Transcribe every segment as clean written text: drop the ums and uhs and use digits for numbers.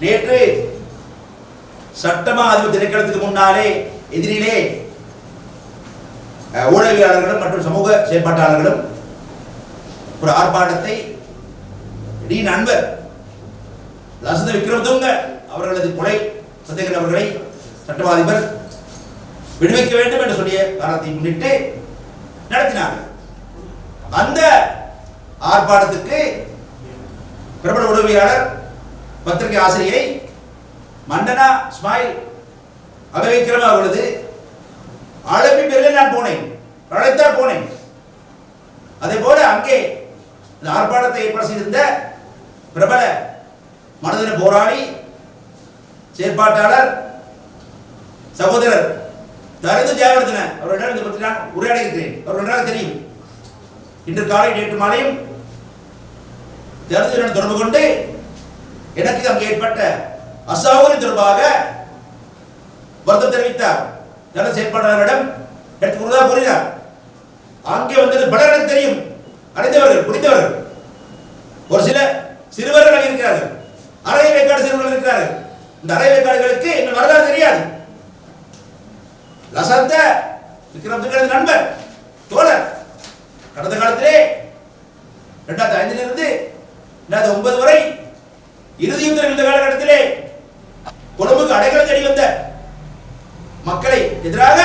நேற்று சட்டமா அதிபர் திணைக்களத்துக்கு முன்னாலே எதிரிலே ஊடகவியலாளர்களும் மற்றும் சமூக செயற்பாட்டாளர்களும் ஒரு ஆர்ப்பாட்டத்தை நண்பர் லசந்த விக்ரமதுங்க அவர்களது கொலை சந்தேக நபர்களை சட்டமா அதிபர் விடுவிக்க வேண்டும் என்று சொல்லிய காரணத்தை முன்னிட்டு நடத்தினார்கள். அந்த ஆர்ப்பாட்டத்துக்கு பிரபல ஊடகவியலாளர் பத்திரிகை ஆசிரியை மண்டனா ஸ்மைல் அபவிக்ரம அவர்களது அழைப்பு பேரில் நான் போனேன், அழைத்தால் போனேன். அதே போல அங்கே இந்த ஆர்ப்பாட்டத்தை ஏற்பாடு செய்திருந்த பிரபல மனதின போராளி செயற்பாட்டாளர் சகோதரர் தரிது ஜெயவர்தன அவர்களிடம் இதை பற்றி நான் உரையாடி இருக்கிறேன். அவர்கள் நன்றாக தெரியும். இன்று காலை நேற்று மாலையும் தரிதுடன் தொடர்பு கொண்டு எனக்கு அங்கே ஏற்பட்ட அசௌகரியம் தொடர்பாக வருத்தம் தெரிவித்தார். ஜன செயற்பாட்டாளரிடம் எனக்கு உறுதியாக கூறினார். அங்கே வந்தது பலருக்கு தெரியும், அறிந்தவர்கள் புரிந்தவர்கள். ஒரு சில சிறுவர்கள் இருக்கிறார்கள், அரை வேக்காடு சிறுவர்கள் இருக்கிறார்கள். இந்த அரை வேக்காடுகளுக்கு எங்கள் வரலாறு தெரியாது. லசந்த விக்ரமதுங்கரது நண்பர் தோழர் கடந்த காலத்திலே 2005 2009 வரை இறுதி யுத்தம் இருந்த காலகட்டத்திலே கொழும்புக்கு அடைக்கலம் தேடி வந்த மக்களை எதிராக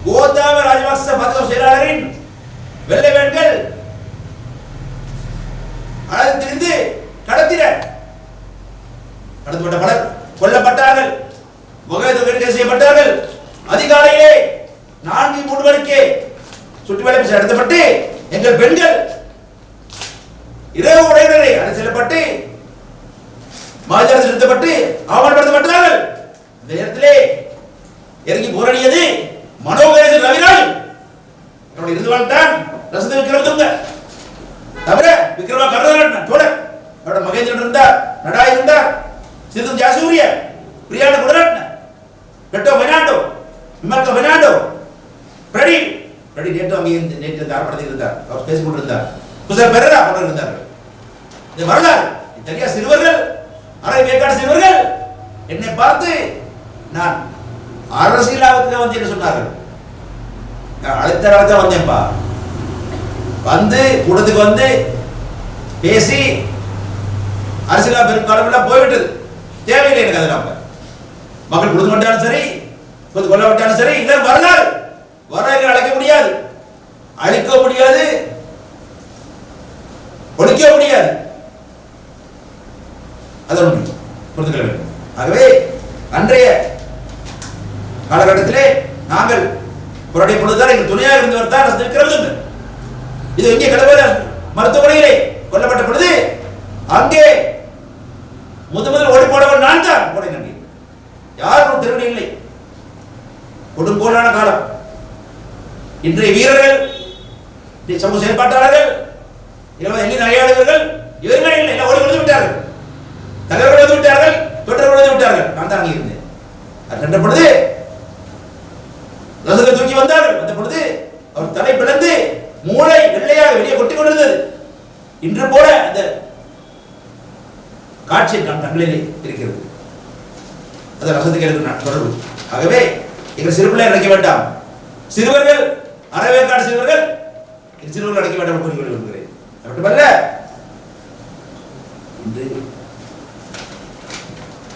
கோத்தாபய ராஜபக்ச பாதுகாப்பு செயலாளரின் வெள்ளை வேன்கள் அழைத்து திரிந்து கடத்தினர். கடத்தப்பட்ட பலர் கொல்லப்பட்டார்கள், முகத்துக்கு செய்யப்பட்டார்கள். அதிகாலையிலே 4-3 மணிக்கு சுற்றுவளைப்பு நடத்தப்பட்டு எங்கள் பெண்கள் இரவு உடையினரை அழைத்து செல்லப்பட்டு மாஜாரத்தில் நிறுத்தப்பட்டு அவமானப்படுத்தப்பட்டார்கள். இந்த நேரத்திலே இறங்கி போராடியது மனோகரேசன் ரவிராஜ் இருந்து வாழ்ந்தான். லசந்த விக்ரமதுங்க தவிர விக்ரமா கருணாரட்ன தோழர் அவரோட மகேந்திரன் இருந்தார், நடாய் இருந்தார், சிறு ஜாசூரிய, பிரியாண்ட குடரட்ன, பெட்டோ பெர்னாண்டோ, விமல்கா பெர்னாண்டோ, பிரடி நேற்று அங்கே நேற்று ஆர்ப்பாட்டத்தில் இருந்தார். அவர் பேசிக் கொண்டிருந்தார். குசல் பெரரா போன்ற இருந்தார்கள். இந்த வரலாறு இத்தகைய சிறுவர்கள், அரை வேக்காடு சிறுவர்கள் என்னை பார்த்து நான் அரசியலாவதுக்கு வந்து என்ன சொன்னார்கள். அழைத்த வந்தேன்ப்பா, வந்து கூட்டத்துக்கு வந்து பேசி அரசியலா பெரும்பாலும் எல்லாம் போய்விட்டது, தேவையில்லை எனக்கு. அதெல்லாம் மக்கள் கொடுத்து விட்டாலும் சரி, கொல்ல விட்டாலும் சரி, இதெல்லாம் வரலாறு. வரலாறு அழைக்க முடியாது, அழிக்க முடியாது, ஒழிக்க முடியாது. அதன் புரிந்து கொள்ள வேண்டும். ஆகவே அன்றைய காலகட்டத்திலே நாங்கள் போராடிய பொழுதுதான் எங்கள் துணையாக இருந்தவர் தான் லசந்த விக்ரமதுங்க. இது இங்கே கடவுள மருத்துவமனையிலே கொல்லப்பட்ட பொழுது அங்கே முதல் ஓடி போனவர் நான் தான் போனேன். யாரும் திருமணி இல்லை. கொடுங்கோலான காலம். இன்றைய வீரர்கள், சமூக செயற்பாட்டாளர்கள், எண்ணி நகையாளர்கள் இவர்கள் இல்லை, ஓடி கொடுத்து விட்டார்கள். தலைவர்கள் வந்து விட்டார்கள், தொற்றர்கள் வந்து விட்டார்கள். நான் தான் அங்கே இருந்தேன். அது கண்ட பொழுது லசந்த தூக்கி வந்தார்கள். வந்த பொழுது அவர் தலை பிளந்து மூளை வெள்ளையாக வெளியே கொட்டிக் கொண்டிருந்தது. இன்று போல அந்த காட்சி நம் கண்களிலே இருக்கிறது. அது லசந்துக்கு எனக்கு தொடர்பு. ஆகவே எங்கள் சிறுபிள்ளை அடைக்க வேண்டாம், சிறுவர்கள், அறவேற்காடு சிறுவர்கள், சிறுவர்கள் அடைக்க வேண்டாம் கூறி விரும்புகிறேன். மட்டுமல்ல, இன்று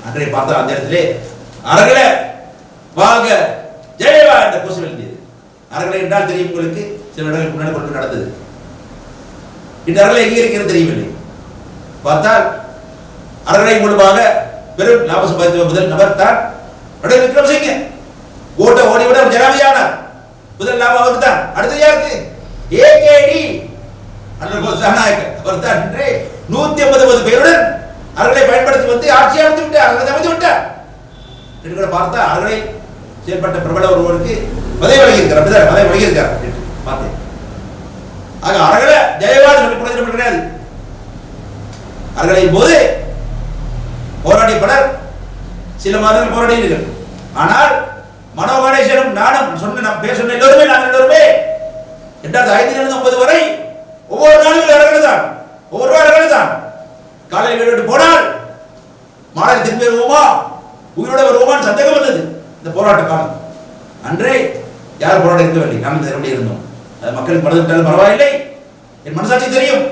அன்றைய பார்த்தா அந்த இடத்திலே அரகல வாங்க ஜெயவா என்ற கோஷம் எழுதியது. அரகலை என்றால் தெரியும் உங்களுக்கு, சில இடங்களுக்கு முன்னாடி கொண்டு நடந்தது. இந்த அரகலை எங்கே இருக்கிறது தெரியவில்லை. பார்த்தால் அரகலை மூலமாக பெரும் லாபம் சம்பாதித்த முதல் நபர் தான் ரணில் விக்ரமசிங்கே. ஓட்ட ஓடிவிட ஜனாதிபதியானார். முதல் லாபம் அவருக்கு தான். அடுத்து யாருக்கு? ஏகேடி அவர் தான் இன்று 150 பேருடன் அவர்களை பயன்படுத்தி வந்து ஆட்சி அமைத்து விட்டார், அமைத்து விட்டார். பார்த்தா அவர்களை செயல்பட்ட பிரபல ஒருவருக்கு பதவி வழங்கியிருக்கிறார், பதவி வழங்கியிருக்கார் பார்த்தேன். ஆக அவர்களை ஜெயவாது சொல்லி கொடுக்க கிடையாது. அவர்களின் போது போராடிய பலர் சில மாதங்கள் போராடினீர்கள். ஆனால் மனோ கணேசனும் நானும் சொன்ன பேர் சொன்ன எல்லோருமே, நாங்கள் எல்லோருமே 2005 9 வரை ஒவ்வொரு நாளும் அவர்கள் தான், ஒவ்வொரு அவர்கள் தான். காலையில் வீடு போனால் மாநில திரும்பி வருவோமா, உயிரோட வருவோமான்னு சந்தேகம் வந்தது இந்த போராட்ட காலம். அன்றே யார் போராட்டம் இருக்கவில்லை, நாங்கள் திறமையாக இருந்தோம். மக்களுக்கு படுத்துட்டாலும் பரவாயில்லை, என் மனசாட்சி தெரியும்,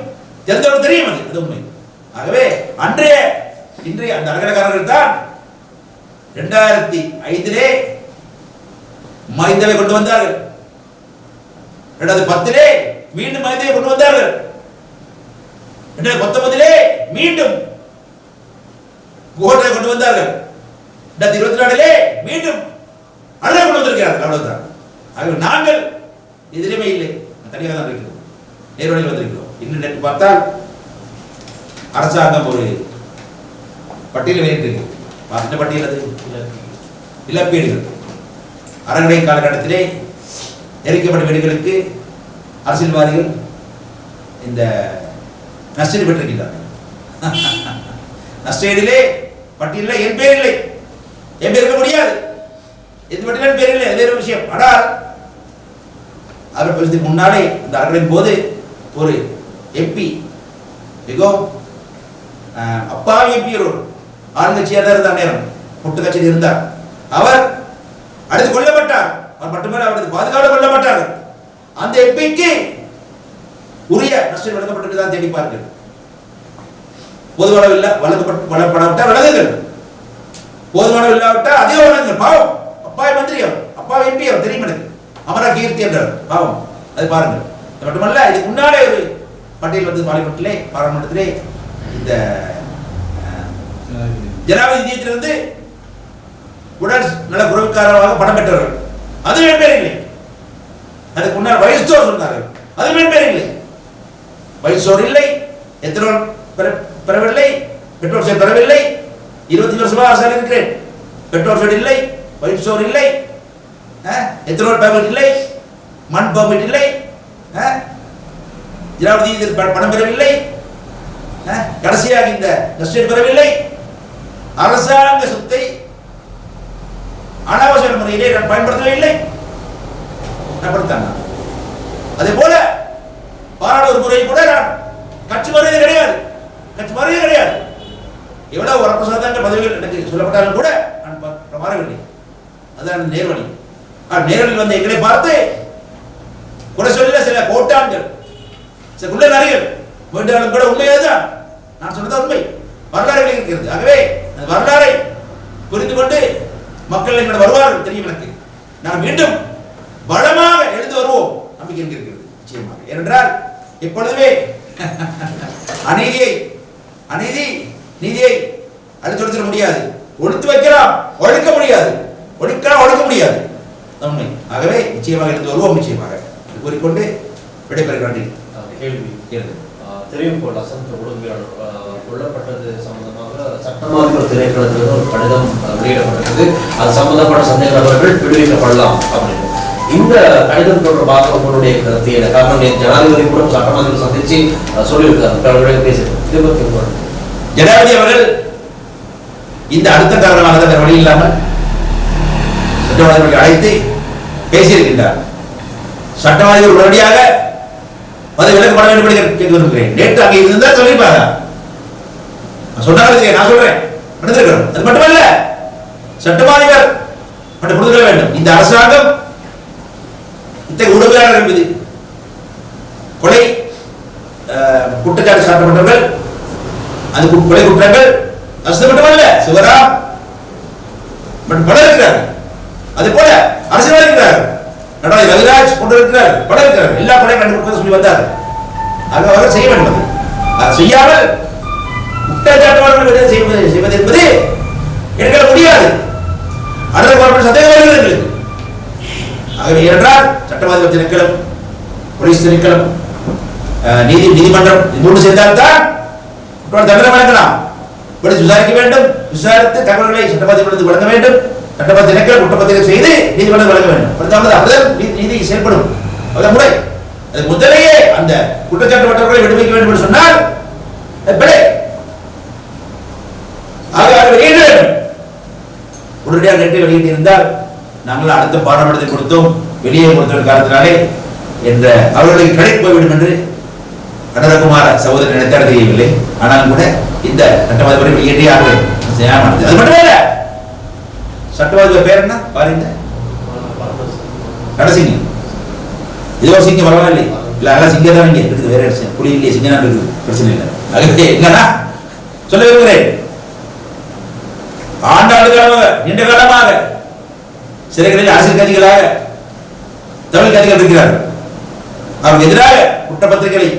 தெரிந்தவர்கள் தெரியும், அது உண்மை. ஆகவே அன்றைய இன்றைய அந்த அரகடக்காரர்கள் தான் 2005 மஹிந்தவை கொண்டு வந்தார்கள். 2010 மீண்டும் மஹிந்தவை கொண்டு வந்தார்கள். 2019 மீண்டும் கோட்டை கொண்டு வந்தார்கள். 2024 மீண்டும் அழகை கொண்டு வந்திருக்கிறார்கள். அவ்வளவுதான். ஆகவே நாங்கள் எதிலுமே இல்லை, தனியாக தான் இருக்கிறோம், நேர்வழியில் வந்திருக்கிறோம். இன்னும் நேற்று பார்த்தால் அரசாங்கம் ஒரு பட்டியல் வெளியிட்டிருக்கு. என்ன பட்டியல் அது? இழப்பீடுகள். அறநிலை காலகட்டத்திலே எரிக்கப்பட்ட வீடுகளுக்கு அரசியல்வாதிகள் இந்த நஷ்டீடு பெற்றிருக்கிறார்கள். நஷ்டீடிலே பட்டியலில் என் பேர் இல்லை, என் பேர் இருக்க முடியாது. எந்த பட்டியலின் பேர் இல்லை, அது வேறு விஷயம். ஆனால் அவர் முன்னாலே இந்த அறநிலையின் போது ஒரு எம்பி, மிகவும் அப்பாவி எம்பி, ஒரு ஆளுங்கட்சியாக தான் இருந்தார், நேரம் பொட்டு கட்சியில் இருந்தார். அவர் அடுத்து கொல்லப்பட்டார். அவர் மட்டுமல்ல, அவரது பாதுகாப்பு கொல்லப்பட்டார். அந்த எம்பிக்கு உரிய நஷ்டம் வழங்கப்பட்டு தான் தேடி பார்க்கிறது. பொதுவான இல்ல வழங்கப்படாவிட்டால் வழங்குங்கள், போதுமான இல்லாவிட்டால் அதிக வழங்குங்கள். பாவம், அப்பாவி மந்திரி அவர், அப்பாவி எம்பி அவர், தெரியும் எனக்கு, அமரா கீர்த்தி என்றார். பாவம், அது பாருங்கள். அது மட்டுமல்ல, இதுக்கு முன்னாலே ஒரு பட்டியல் வந்து பார்லிமெண்ட்டிலே, பாராளுமன்றத்திலே இந்த ஜனாதிபதி நிதியத்திலிருந்து உடல் நல குறைவுக்காரமாக பணம் பெற்றவர்கள், அது என் பேர் இல்லை. அதுக்கு முன்னால் வயசோர் சொன்னார்கள், அது என் பேர் இல்லை. வயசோர் இல்லை, எத்தனோர் பெறவில்லை, பெற்றோர் சைடு பெறவில்லை. 20 வருஷமாக அரசாக இருக்கிறேன், பெற்றோர் சைடு இல்லை, வயசோர் இல்லை, எத்தனோர் பெர்மிட் இல்லை, மண் பெர்மிட் இல்லை, ஜனாதிபதி பணம் பெறவில்லை, கடைசியாக இந்த நஷ்டீடு பெறவில்லை. அரசாங்க சொத்தை அனாவசிய முறையிலே நான் பயன்படுத்தவே இல்லை. அதே போல பாராளுமன்ற முறை கூட நான் கட்சி மரியாதை கிடையாது, கட்சி மரியாதை கிடையாது. எவ்வளவு வரப்பிரசாதங்கள் பதவிகள் எனக்கு சொல்லப்பட்டாலும் கூட நான் மாறவில்லை. அதான் நேர்வழி. நேரடியில் வந்து எங்களை பார்த்து குறை சொல்ல சில கோட்டான்கள், சில குள்ள நரிகள் வேண்டாலும் கூட உண்மையாதான். நான் சொன்னது உண்மை, வரலாறு இருக்கிறது. ஆகவே அந்த வரலாறை புரிந்து கொண்டு மக்கள் எங்களோட வருவார்கள் தெரியும் எனக்கு. நான் மீண்டும் பலமாக எழுந்து வருவோம் நம்பிக்கை இருக்கிறது நிச்சயமாக. ஏனென்றால் எப்பொழுதுமே நீதியை அழுத்தொடுத்திட முடியாது, ஒடுத்து வைக்கலாம், ஒழுக்க முடியாது, ஒடுக்கலாம், ஒடுக்க முடியாது, உண்மை. ஆகவே நிச்சயமாக எழுந்து வருவோம் நிச்சயமாக கூறிக்கொண்டு விடைபெறுகிறேன். தெரியும் போல் அசந்த ஊடகவியலாளர் கொல்லப்பட்டது சம்பந்தமாக சட்டமாதிபர் திணைக்களத்தில் ஒரு கடிதம் வெளியிடப்பட்டது. அது சம்பந்தப்பட்ட சந்தேக நபர்கள் விடுவிக்கப்படலாம் அப்படின்னு. இந்த கடிதம் தொடர்பாக உங்களுடைய கருத்து என்ன? காரணம் ஜனாதிபதி கூட சட்டமாதிபர் சந்திச்சு சொல்லியிருக்காரு, பேசியிருக்காரு. ஜனாதிபதி அவர்கள் இந்த அடுத்த காரணமாக வழி இல்லாமல் சட்டமாதிபரை அழைத்து பேசியிருக்கின்றார். சட்டமாதிபர் உடனடியாக அதை விளக்கப்பட வேண்டும் என்று கேட்க விரும்புகிறேன். நேற்று அங்கே இருந்தால் சொல்லியிருப்பாங்க, சொன்னாங்க, நான் சொல்றேன், நடந்திருக்கிறோம். அது மட்டுமல்ல, சட்டமாதிபர் மட்டும் புரிந்து கொள்ள வேண்டும். இந்த அரசாங்கம் இத்தகைய ஊடகவியலாளர்கள் மீது கொலை குற்றச்சாட்டு சாட்டப்பட்டவர்கள், அந்த கொலை குற்றங்கள் அது மட்டுமல்ல, சிவராம் மற்றும் பலர் இருக்கிறார்கள். அதே போல அரசியல் இருக்கிறார்கள், நடராஜ் ரவிராஜ் போன்ற இருக்கிறார்கள், பலர் இருக்கிறார்கள். எல்லா கொலையும் கண்டுபிடிப்பதை சொல்லி வந்தார்கள். ஆக அவர்கள் செய்ய வேண்டும். அதை செய்யாமல் குற்றச்சாட்டுவார்கள் செய்வது என்பது எடுக்க முடியாது. அடுத்த சந்தேகம் வருகிறது. ஆகவே ஏனென்றால் சட்டவாதிபர் திணைக்களம், போலீஸ் திணைக்களம், நீதிமன்றம் மூன்று சேர்ந்தால்தான் தண்டனை வழங்கலாம். விசாரிக்க வேண்டும், விசாரித்து தகவல்களை சட்டவாதிபருக்கு வழங்க வேண்டும். சட்டவாதி திணைக்களம் குற்றப்பத்திரிகை செய்து நீதிமன்றம் வழங்க வேண்டும். அப்படிதான் நீதி செயல்படும். அதான் முறை. அது முதலேயே அந்த குற்றச்சாட்டுப்பட்டவர்களை விடுவிக்க வேண்டும் என்று சொன்னால் பிழை. உடனடியாக நேற்று வெளியிட்டு இருந்தால் நாங்கள் அடுத்த பாராளுமன்றத்தை கொடுத்தோம், வெளியே கொடுத்த காரணத்தினாலே என்ற அவர்களுக்கு கிடைக்க போய்விடும் என்று கனககுமார சகோதரர் நினைத்தார் தெரியவில்லை. ஆனாலும் கூட இந்த சட்டமன்ற வெளியேற்றே ஆக அது மட்டும் இல்ல, சட்டவாதியோட பேர் என்ன பாருங்க, நடசிங்கம். இதோ சிங்கம் வரவா இல்லை, இல்ல அதெல்லாம் சிங்கம் தான் இங்க இருக்குது, வேற புலி இல்லையே, சிங்கம் தான் இருக்குது, பிரச்சனை இல்லை. அதுக்கு என்னன்னா சொல்ல விரும்புகிறேன், ஆண்டாண்டுகளாக நீண்ட காலமாக சிறைகளில் அரசியல் கைதிகளாக தமிழ் கைதிகள் இருக்கிறார்கள். அவருக்கு எதிராக குற்றப்பத்திரிகைகளை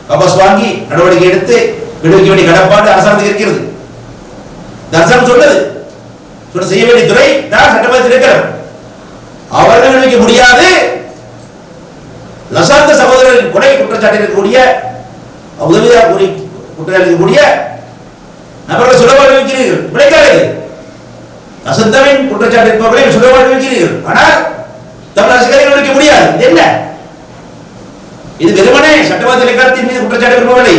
வாபஸ் வாங்கி நடவடிக்கை எடுத்து விடுவிக்க வேண்டிய கடப்பாடு அரசாங்கத்துக்கு இருக்கிறது. அரசாங்கம் சொன்னது செய்ய வேண்டிய துறை தான் சட்டமன்றத்தில் இருக்கிறார். அவர்கள் விடுவிக்க முடியாது. லசாந்த சகோதரர்கள் கொலை குற்றச்சாட்டில் இருக்கக்கூடிய உதவியாக குற்றச்சாட்டில் இருக்கக்கூடிய நபர்களை சுலபமாக விடுவிக்கிறீர்கள். விளைக்காது லசந்தவின் குற்றச்சாட்டு இருப்பவர்களை சுலபமாக விடுவிக்கிறீர்கள். ஆனால் தமிழ் அரசுகளை விடுவிக்க முடியாது. இது என்ன? இது வெறுமனே சட்டவாத இலக்கணத்தின் மீது குற்றச்சாட்டு இருப்பவர்களை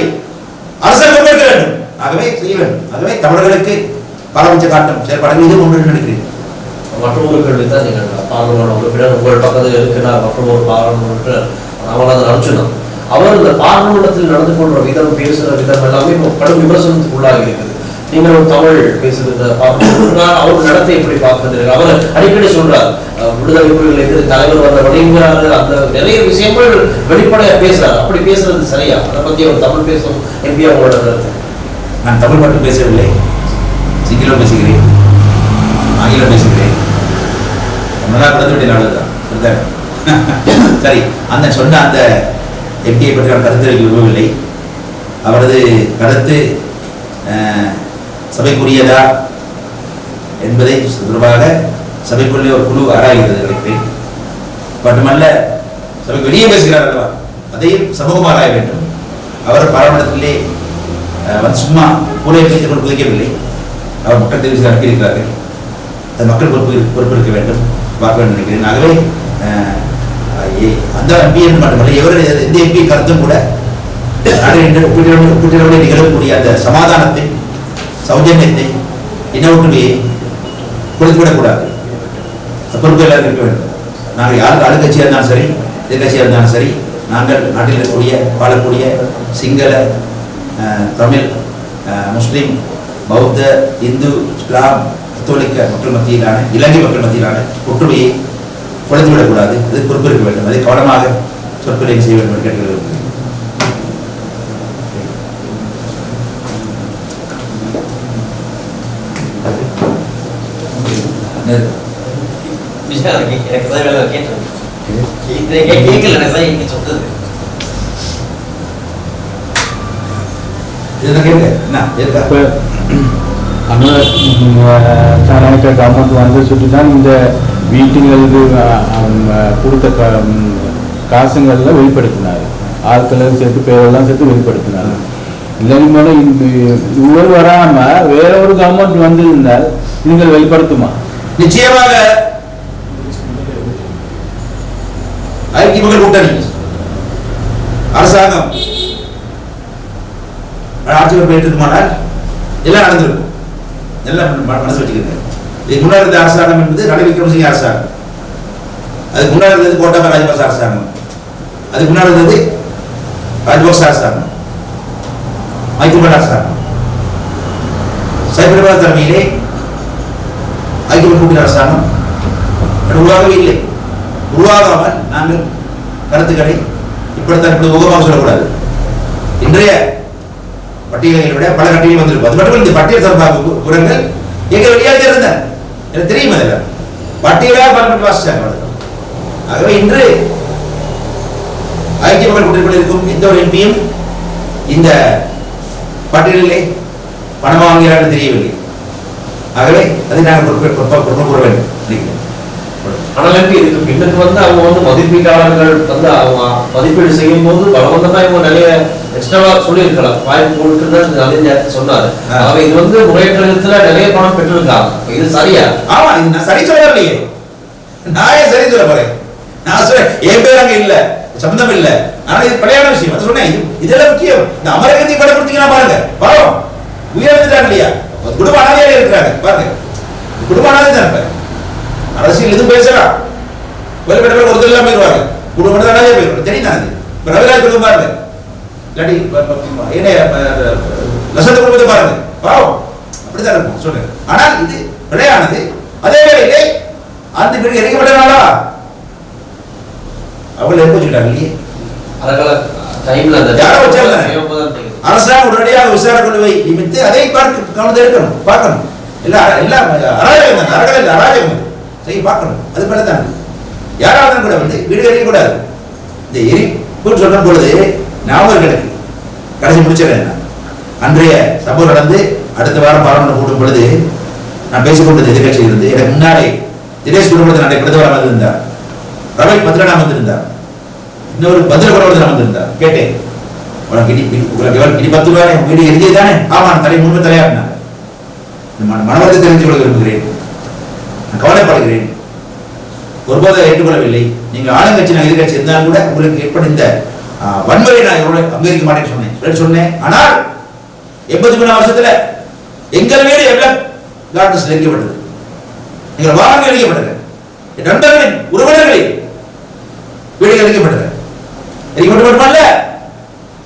அரசாங்கம் இருக்க வேண்டும். ஆகவே செய்ய வேண்டும். ஆகவே தமிழர்களுக்கு பாரபட்ச காட்டும் செயல்பாடுகள் இது ஒன்று நினைக்கிறேன். மற்றொரு கேள்வி தான், நீங்கள் பாராளுமன்ற உறுப்பினர் உங்கள் பக்கத்தில் இருக்கிறார், மற்றொரு பாராளுமன்ற ராமநாதன் அர்ஜுனன் அவர் இந்த பாராளுமன்றத்தில் நடந்து கொள்ற விதம், பேசுகிற விதம் எல்லாமே கடும் விமர்சனத்துக்கு உள்ளாகி இருக்குது. நீங்கள் ஒரு தமிழ் பேசுகிற அவர் நடத்தை எப்படி பார்க்கிறீர்கள்? அவர் அடிக்கடி சொல்றார், விடுதலை புலிகளுக்கு தலைவர் வந்த வழிங்கிறாரு, அந்த நிறைய விஷயங்கள் வெளிப்படையா பேசுறாரு. அப்படி பேசுறது சரியா? அதை பத்தி அவர் தமிழ் பேசும் எம்பியா உங்களோட கருத்து? நான் தமிழ் மட்டும் பேசவில்லை, சிங்களம் பேசுகிறேன், ஆங்கிலம் பேசுகிறேன். நல்லா குழந்தையுடைய நாடு தான். சரி, அந்த சொன்ன அந்த எம்பியை பற்றி நான் கருத்து வைக்க விரும்பவில்லை. அவரது கருத்து சபைக்குரியதா என்பதை தொடர்பாக சபைக்குள்ளே ஒரு குழு ஆராய்கிறது நினைக்கிறேன். மட்டுமல்ல, சபைக்கு வெளியே பேசுகிறார் அல்லவா, அதையும் சமூகம் ஆராய வேண்டும். அவர் பாராளுமன்றத்திலே சும்மா கூரை வைத்துக் கொண்டு குதிக்கவில்லை. அவர் மக்கள் தெரிவித்து அனுப்பியிருக்கிறார்கள். அது மக்கள் பொறுப்பெடுக்க வேண்டும், பார்க்க வேண்டும் நினைக்கிறேன். ஆகவே அந்த எம்பி என்று மட்டுமல்ல, எவருடைய எந்த எம்பி கருத்தும் கூட ஒப்பீட்டளவில் நிகழக்கூடிய அந்த சமாதானத்தை, சௌஜன்யத்தை, இன ஒற்றுமையை கொடுத்துவிடக்கூடாது. பொறுப்பு எல்லாரும் இருக்க வேண்டும். நாங்கள் யாருக்கு ஆளுங்கட்சியாக இருந்தாலும் சரி, எதிர்கட்சியாக இருந்தாலும் சரி, நாங்கள் நாட்டில் இருக்கக்கூடிய வாழக்கூடிய சிங்கள, தமிழ், முஸ்லீம், பௌத்த, இந்து, இஸ்லாம், கத்தோலிக்க மக்கள் மத்தியிலான, இலங்கை மக்கள் மத்தியிலான ஒற்றுமையை குறைத்துவிடக்கூடாது. அது பொறுப்பு இருக்க வேண்டும். அதை கவனமாக சொற்களை செய்ய வேண்டும் என்று கேட்டுக்கொள்கிறேன். கவர்மெண்ட் வந்து சுற்றி தான் இந்த வீட்டுங்களுக்கு கொடுத்த காசுங்கள்லாம் வெளிப்படுத்தினார். ஆட்கள் சேர்த்து பேரெல்லாம் சேர்த்து வெளிப்படுத்தினார். இல்லைன்னு போல இவ்வளவு வராம வேற ஒரு கவர்மெண்ட் வந்து இருந்தால் நீங்கள் வெளிப்படுத்துமா? நிச்சயமாக ஐக்கிய மக்கள் கூட்டணி அரசாங்கம் ஆட்சி பெற்றிருக்குமானால் எல்லாம் நடந்திருக்கும். எல்லாம் மனசு வச்சுக்கிறேன். இதுக்கு முன்னாடி இருந்த அரசாங்கம் என்பது ரணில் விக்ரமசிங்க அரசாங்கம். அதுக்கு முன்னாடி இருந்தது கோட்டாபய ராஜபக்ச அரசாங்கம். அதுக்கு முன்னாடி இருந்தது ராஜபக்ச அரசாங்கம், மைத்திரிபால அரசாங்கம். சைப்ரபாத் தலைமையிலே ஐக்கிய கூட்டணி அரசாங்கம் உருவாகவே இல்லை. உருவாகாமல் நாங்கள் கருத்துக்களை இப்படித்தான் முகமாக சொல்லக்கூடாது. இன்றைய பட்டியலை விட பல கட்டிகள் வந்திருக்கும். அது மட்டும் இந்த பட்டியல் சார்பாக குரங்கள் எங்க வெளியாக இருந்தன, எனக்கு தெரியும். அதில் பட்டியலாக பலப்பட்டு வாசிச்சாங்க. ஆகவே இன்று ஐக்கிய மக்கள் கூட்டணி இருக்கும் எந்த ஒரு எம்பியும் இந்த பட்டியலிலே பணம் வாங்குகிறார்கள் தெரியவில்லை. ஆகவே அதை நாங்கள் பொறுப்பு கூற வேண்டும் நினைக்கிறேன். ஆனால் இதுக்கு பின்னுக்கு வந்து அவங்க வந்து மதிப்பீட்டாளர்கள் வந்து அவங்க மதிப்பீடு செய்யும் போது பலவந்தமா இவங்க நிறைய எக்ஸ்ட்ராவா சொல்லியிருக்கலாம், வாய்ப்பு கொடுக்குன்னு அதே நேரத்தில் சொன்னாரு. ஆக இது வந்து முறையேற்றத்துல நிறைய பணம் பெற்றிருக்காங்க. இது சரியா? ஆமா, இது நான் சரி சொல்லலையே. நான் ஏன் சரி சொல்ல போறேன்? நான் சொல்றேன் என் பேர் அங்க இல்ல, சம்பந்தம் இல்ல. ஆனா இது பழையான விஷயம். அது சொன்னேன், இதெல்லாம் முக்கியம். இந்த அமரகத்தை படப்படுத்தீங்கன்னா பாருங்க, பாவம் உயர்ந்துட்டாங்க இல்லையா, குடும்ப அனாதையாக இருக்கிறாங்க பாருங்க. குடும்ப அனாதை தான். அரசியல் எதுவும் பேசலாம், வெளிப்பட்ட ஒருத்தர் எல்லாம் போயிடுவாங்க, குடும்பம் அனாதையா போயிடுவாங்க. தெரியும் அது. இப்ப ரவிராஜ் குடும்பம் பாருங்க, இல்லாட்டி லசந்த குடும்பத்தை பாருங்க, பாவம் அப்படிதான் இருக்கும் சொல்றேன். ஆனால் இது பிழையானது. அதே வேளையிலே அந்த வீடு இறக்கப்பட்டனாலா அவங்களை எரிச்சுக்கிட்டாங்க இல்லையே. அரசாங்கம் உடனடியாக விசாரணை கொண்டு போய் நிமித்து அதை கவனத்தை எடுக்கணும், பார்க்கணும். எல்லாம் அராஜகம் தான், அராஜகம் செய்ய பார்க்கணும். அது போல தான் யாராவது கூட வந்து வீடு எரியக்கூடாது. இந்த எரிப்பு சொல்லும் பொழுது ஞாபகம் கிடைக்கும். கடைசி முடிச்சிடறேன். அன்றைய சம்பவம் நடந்து அடுத்த வாரம் பாராளுமன்றம் கூடும் பொழுது நான் பேசிக்கொண்டது எதிர்கட்சியில் இருந்து எனக்கு முன்னாடி தினேஷ் குடும்பத்தில் நடை பிரதமர் வந்திருந்தார், ரமேஷ் பத்ரனா வந்திருந்தார், இன்னொரு பத்ரகுணவர்தன் வந்திருந்தார். கேட்டேன், உனக்கு இனி 10 ரூபாய் வீடு எரிஞ்சே தானே? ஆமா, தலை முன்பு தலையாடினார். மனவரத்தை தெரிஞ்சு கொள்ள விரும்புகிறேன், நான் கவலைப்படுகிறேன், ஒருபோதும் ஏற்றுக்கொள்ளவில்லை. நீங்க ஆளுங்கட்சி நான் எதிர்கட்சி இருந்தாலும் கூட உங்களுக்கு ஏற்பட்ட இந்த வன்முறை நான் அங்கீகரிக்க மாட்டேன்னு சொன்னேன். ஆனால் 83 வருஷத்துல எங்கள் வீடு எவ்வளவு காங்கிரஸ் எரிக்கப்பட்டது, எங்கள் வாகனம் எரிக்கப்பட்டது, என் நண்பர்களின் உறவினர்களின் வீடுகள் எரிக்கப்பட்டது. எரிக்கப்பட்ட மட்டுமல்ல,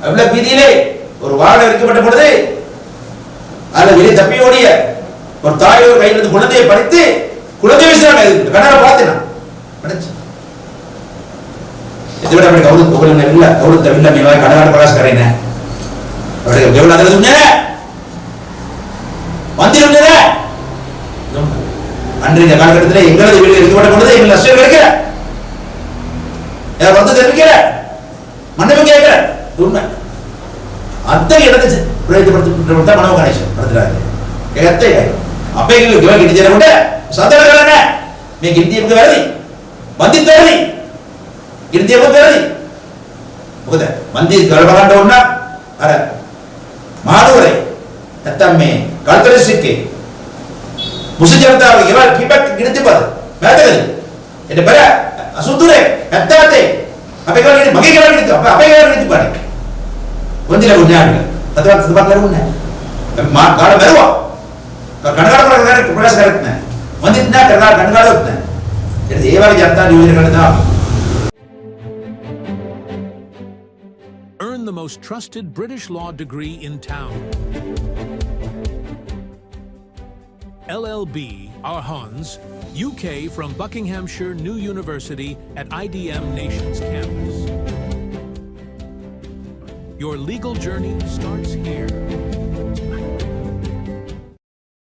அவ்வளவு வீதியிலே ஒரு வாகனம் எரிக்கப்பட்ட பொழுது அதில் வெளியே தப்பி ஓடிய ஒரு தாயோர் கையிலிருந்து குழந்தையை படித்து குழந்தை வீசுறாங்க. கண்ணார பார்த்தேன் அன்றைய காலகட்டத்தில் எங்களது வீடு எரிக்கப்பட்ட பொழுது எங்கள் நஷ்டம் கிடைக்கிற வந்து தெரிவிக்கிற மண்டபம் கேட்கிற உண்மை அத்தனை இடத்தை பிரயத்தப்படுத்த மனோ கணேசன் நடத்துறாரு. அப்பே ಗಿಡ ಸಾಧಾರಣ ಮೇ ಗಿಂತಿ ಬೇರೆ ಬಂದಿದ್ದೇವೆ ಗಿಂತಿ ಬೇರೆ ಹೌದಾ ಮಂದಿ ಗರ್ಭಕಾಂಡ ಉಣ್ಣ ಅರ ಮಾಡುವರೆ ತಮ್ಮೆ ಕಳ್ತರಿಸಿಕ್ಕೆ ಮುಸುಜಂತ ಇವಾಗ ಕಿಬಕ್ ಗಿಡತಿ ಬಾದ ಬೇಟಗಲಿ ಎಡೆ ಬರ ಅಸುದುರೆ ಎತ್ತಾತೆ ಅಪೆಗಳ ಬಗೆಗಳ ಗಿಡತಿ ಅಪೆಗಳ ಗಿಡತಿ ಬಾಡಿ ಒಂದಿನ ಉಣ್ಣ ಅಥವಾ ಸುಬಾಕಲ ಉಣ್ಣ ಮಾ ಕಾಡ ಬರುವ ಕಣಗಾಡ ಪ್ರಕಾಶ ಕರೆಕ್ಟ್ನೆ ಒಂದಿನ ಕಣಗಾಡ ಹೋಗ್ತಾನೆ ದೇವಾಲಯ ಜನತಾ ಯೋಜನೆಗಳನ್ನ. Earn the most trusted British law degree in town. LLB Arhans, UK from Buckinghamshire New University at IDM Nations campus. Your legal journey starts here.